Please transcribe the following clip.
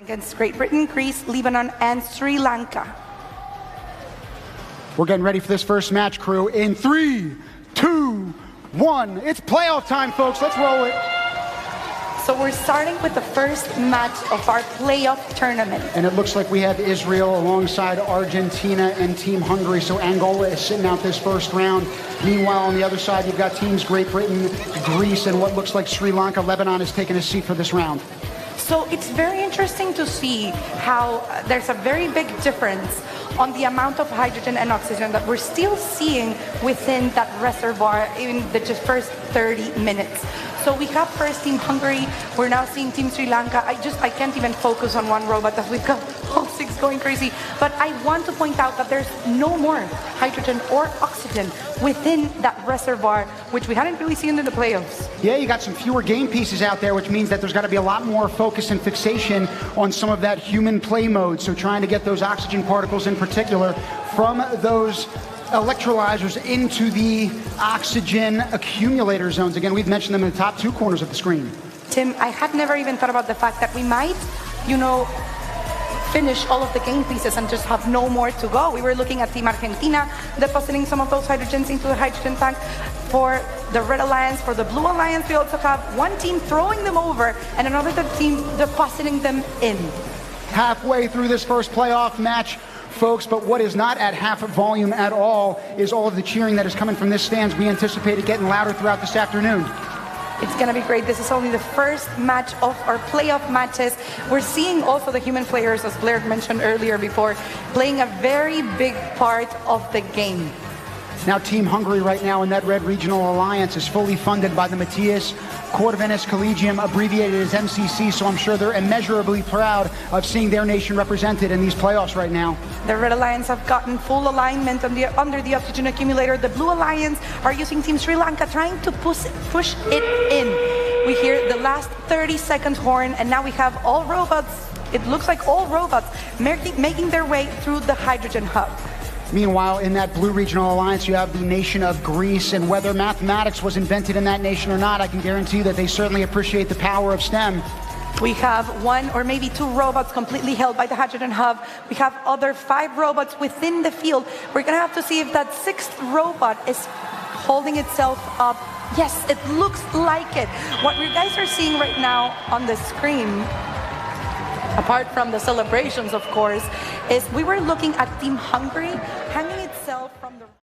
against Great Britain, Greece, Lebanon, and Sri Lanka. We're getting ready for this first match, crew. In 3, 2, 1. It's playoff time, folks. Let's roll it. So we're starting with the first match of our playoff tournament. And it looks like we have Israel alongside Argentina and Team Hungary. So Angola is sitting out this first round. Meanwhile, on the other side, you've got teams Great Britain, Greece, and what looks like Sri Lanka. Lebanon is taking a seat for this round. So it's very interesting to see how there's a very big difference on the amount of hydrogen and oxygen that we're still seeing within that reservoir in the just first 30 minutes. So we have first Team Hungary, we're now seeing Team Sri Lanka. I can't even focus on one robot as we've got all 6 going crazy. But I want to point out that there's no more hydrogen or oxygen within that reservoir, which we hadn't really seen in the playoffs. Yeah, you got some fewer game pieces out there, which means that there's got to be a lot more focus and fixation on some of that human play mode. So trying to get those oxygen particles in particular from those electrolyzers into the oxygen accumulator zones. Again, we've mentioned them in the top 2 corners of the screen. Tim, I had never even thought about the fact that we might, finish all of the game pieces and just have no more to go. We were looking at Team Argentina depositing some of those hydrogens into the hydrogen tank. For the Red Alliance, for the Blue Alliance, we also have one team throwing them over and another team depositing them in. Halfway through this first playoff match, folks, but what is not at half volume at all is all of the cheering that is coming from this stands. We anticipate it getting louder throughout this afternoon. It's going to be great. This is only the first match of our playoff matches. We're seeing also the human players, as Blair mentioned earlier before, playing a very big part of the game. Now Team Hungary right now in that Red Regional Alliance is fully funded by the Matthias Corvinus Collegium, abbreviated as MCC, so I'm sure they're immeasurably proud of seeing their nation represented in these playoffs right now. The Red Alliance have gotten full alignment under the oxygen accumulator. The Blue Alliance are using Team Sri Lanka, trying to push it in. We hear the last 30-second horn, and now we have all robots, it looks like all robots, making their way through the hydrogen hub. Meanwhile, in that Blue Regional Alliance, you have the nation of Greece, and whether mathematics was invented in that nation or not, I can guarantee that they certainly appreciate the power of STEM. We have 1 or maybe 2 robots completely held by the hydrogen hub. We have other 5 robots within the field. We're going to have to see if that 6th robot is holding itself up. Yes, it looks like it. What you guys are seeing right now on the screen, apart from the celebrations, of course, is we were looking at Team Hungary hanging itself from the